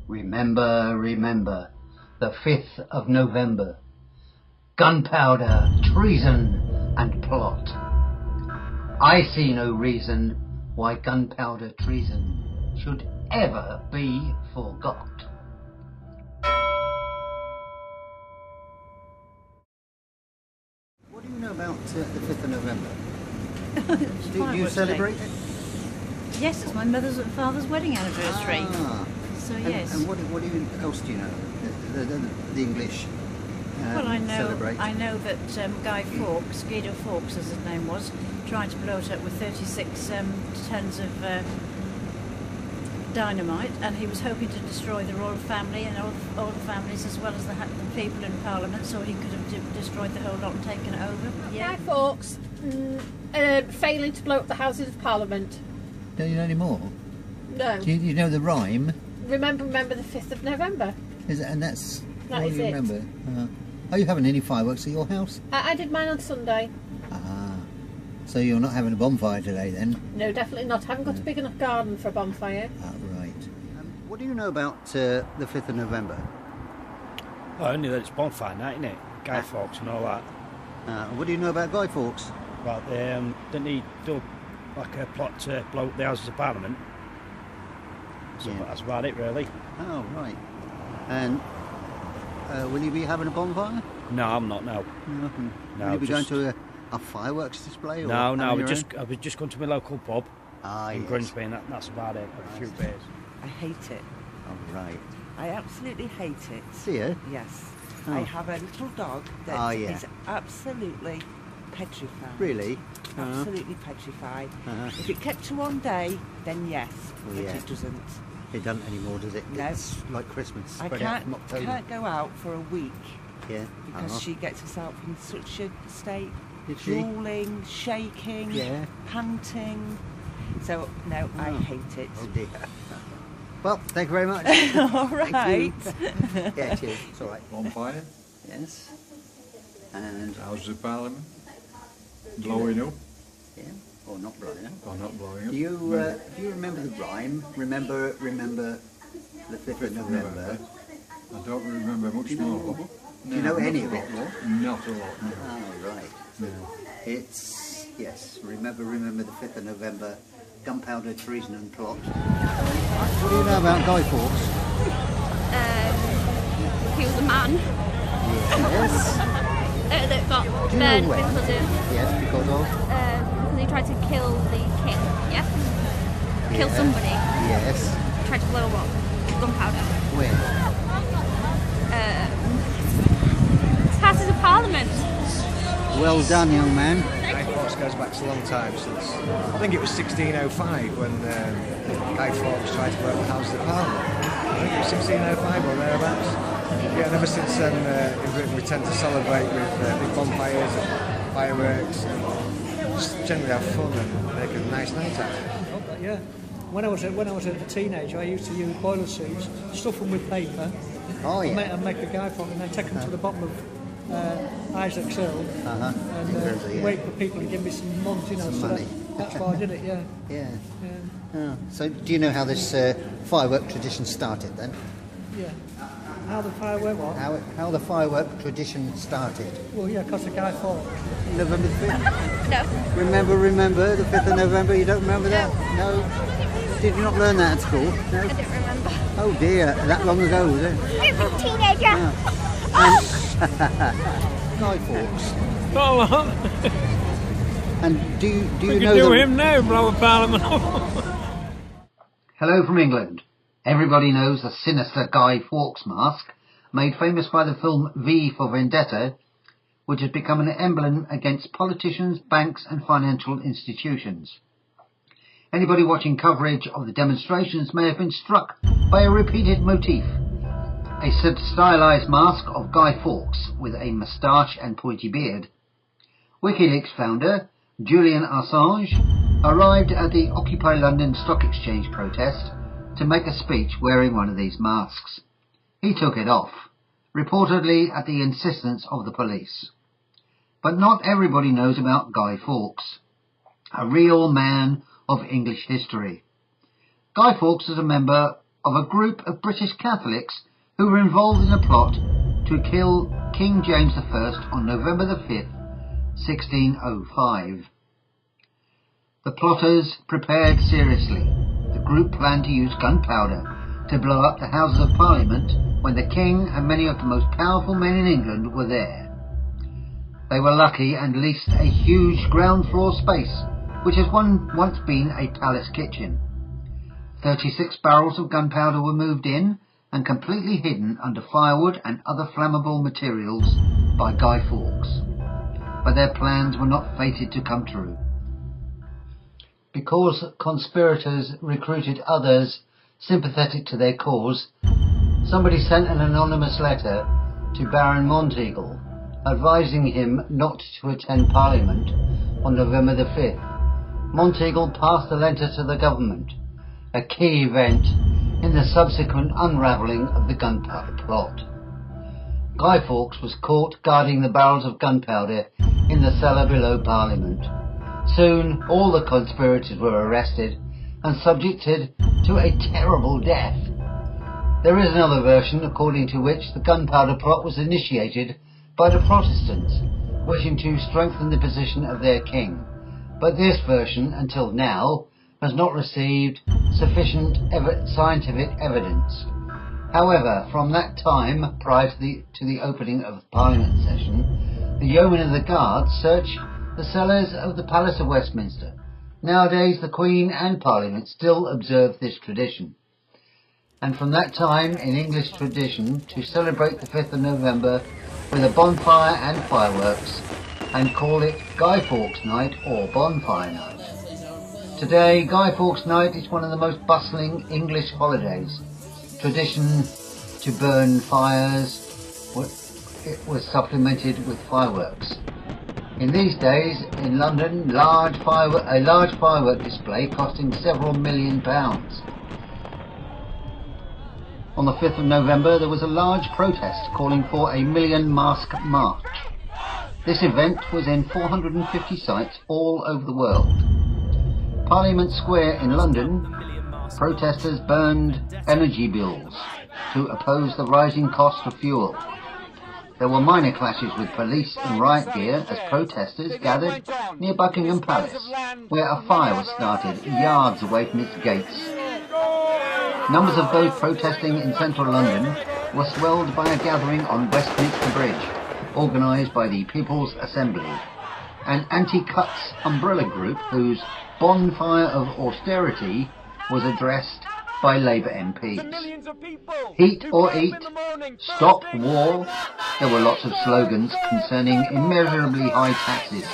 Remember, remember, the 5th of November. Gunpowder, treason and plot. I see no reason why gunpowder treason should ever be forgot. What do you know about the 5th of November? Do you celebrate it? Yes, it's my mother's and father's wedding anniversary. Ah. So yes. And what else do you know? The English Well, I know that Guy Fawkes, Guido Fawkes as his name was, tried to blow it up with 36 tons of dynamite, and he was hoping to destroy the royal family and all the families as well as the people in Parliament, so he could have destroyed the whole lot and taken it over. Yeah. Guy Fawkes failing to blow up the Houses of Parliament. Don't you know any more? No. Do you know the rhyme? Remember the 5th of November. Is it? And that's That all is you it. remember? Are you having any fireworks at your house? I did mine on Sunday. Ah. So you're not having a bonfire today then? No, definitely not. I haven't got a big enough garden for a bonfire. Ah, right. What do you know about the 5th of November? Well, only that it's bonfire night, isn't it? Guy Fawkes and all that. What do you know about Guy Fawkes? Well, didn't he do like a plot to blow up the Houses of Parliament? So Yeah. that's about it, really. Oh, right. And will you be having a bonfire? No, I'm not. No. No. Will you be going to a fireworks display? Or No. I having was your own? just going to my local pub in Yes. Grimsby, and that's about it. A few beers. I hate it. Oh, right. I absolutely hate it. See you? Yes. Oh. I have a little dog that Oh, yeah. is absolutely petrified. Really? Absolutely petrified. Uh-huh. If it kept to one day, then yes, Well, but yeah. it doesn't. It doesn't anymore, does it? No. It's like Christmas. I Spread out from October. can't go out for a week Yeah. because Uh-huh. she gets herself in such a state, Did she? drooling, shaking, Yeah. panting. So, no, I Oh. hate it. Oh dear. Well, thank you very much. All right. Yeah, cheers. It's all right. Bonfire, Yes. And Houses of Parliament, blowing up, yeah, or not blowing up. or not blowing up. Do you remember the rhyme? Remember the 5th of November. I don't remember much more. Do you know any of it? Not a lot. No. Oh, right. No. It's, yes, remember the 5th of November, gunpowder, treason and plot. What do you know about Guy Fawkes? He was a man Yes. that got Do you know burned when? because of Yes, because of? he tried to kill the king. Yeah, kill Yeah. somebody. Yes. Tried to blow up gunpowder. When? Houses of Parliament. Well done, young man. Guy Fawkes goes back to a long time, since I think it was 1605 when Guy Fawkes tried to blow up the House of Parliament. I think it was 1605 or thereabouts. Yeah, and ever since then in Britain we tend to celebrate with big bonfires and fireworks and just generally have fun and make a nice night out of it. Yeah. When I was a teenager, I used to use boiler suits, stuff them with paper, Oh, yeah. and make a guy from it, and then take them to the bottom of Isaac's Hill, Uh-huh. and Yeah. wait for people to give me some money, you know. Some so money. that's why I did it. Yeah. Yeah. Yeah. Oh. So do you know how this firework tradition started then? Yeah. How the firework what? How the firework tradition started? Well, yeah, because of Guy Fawkes. November the 5th? No. Remember the 5th of November? You don't remember that? No. Did you not learn that at school? No. I don't remember. Oh dear, that long ago was it? I was a teenager. Guy Fawkes. Oh, And do you we know could do the... him now, blow a parliament. Hello from England. Everybody knows the sinister Guy Fawkes mask, made famous by the film V for Vendetta, which has become an emblem against politicians, banks and financial institutions. Anybody watching coverage of the demonstrations may have been struck by a repeated motif. A stylised mask of Guy Fawkes with a moustache and pointy beard. WikiLeaks founder Julian Assange arrived at the Occupy London Stock Exchange protest to make a speech wearing one of these masks. He took it off, reportedly at the insistence of the police. But not everybody knows about Guy Fawkes, a real man of English history. Guy Fawkes was a member of a group of British Catholics who were involved in a plot to kill King James I on November the 5th, 1605. The plotters prepared seriously. The group planned to use gunpowder to blow up the Houses of Parliament when the King and many of the most powerful men in England were there. They were lucky and leased a huge ground floor space, which has once been a palace kitchen. 36 barrels of gunpowder were moved in and completely hidden under firewood and other flammable materials by Guy Fawkes. But their plans were not fated to come true. Because conspirators recruited others sympathetic to their cause, somebody sent an anonymous letter to Baron Monteagle advising him not to attend Parliament on November the 5th. Monteagle passed the letter to the government, a key event in the subsequent unravelling of the gunpowder plot. Guy Fawkes was caught guarding the barrels of gunpowder in the cellar below Parliament. Soon all the conspirators were arrested and subjected to a terrible death. There is another version according to which the gunpowder plot was initiated by the Protestants, wishing to strengthen the position of their king, but this version, until now, has not received sufficient scientific evidence. However, from that time, prior to the opening of the Parliament session, the yeomen of the Guard search the cellars of the Palace of Westminster. Nowadays, the Queen and Parliament still observe this tradition. And from that time, in English tradition, to celebrate the 5th of November with a bonfire and fireworks, and call it Guy Fawkes Night or Bonfire Night. Today, Guy Fawkes Night is one of the most bustling English holidays. Tradition to burn fires, it was supplemented with fireworks. In these days, in London, a large firework display costing several £1 million. On the 5th of November, there was a large protest calling for a 1 million mask march. This event was in 450 sites all over the world. Parliament Square in London, protesters burned energy bills to oppose the rising cost of fuel. There were minor clashes with police in riot gear as protesters gathered near Buckingham Palace, where a fire was started yards away from its gates. Numbers of those protesting in central London were swelled by a gathering on Westminster Bridge, organised by the People's Assembly, an anti-cuts umbrella group whose bonfire of austerity was addressed by Labour MPs. Heat or eat, stop war. There were lots of slogans concerning immeasurably high taxes,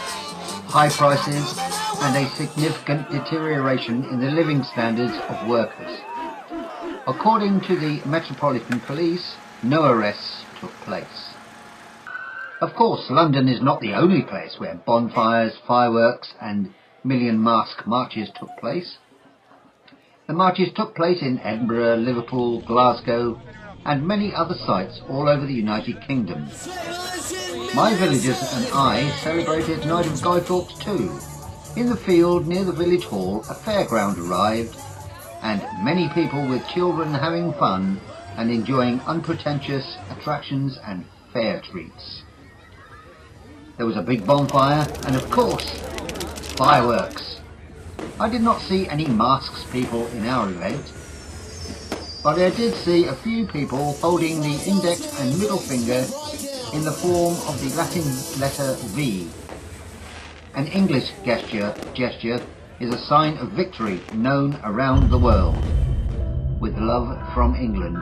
high prices, and a significant deterioration in the living standards of workers. According to the Metropolitan Police, no arrests took place. Of course, London is not the only place where bonfires, fireworks and million mask marches took place. The marches took place in Edinburgh, Liverpool, Glasgow and many other sites all over the United Kingdom. My villagers and I celebrated Night of Guy Fawkes too. In the field near the village hall, a fairground arrived, and many people with children having fun and enjoying unpretentious attractions and fair treats. There was a big bonfire and, of course, fireworks. I did not see any masks people in our event, but I did see a few people holding the index and middle finger in the form of the Latin letter V. An English gesture is a sign of victory known around the world. With love from England.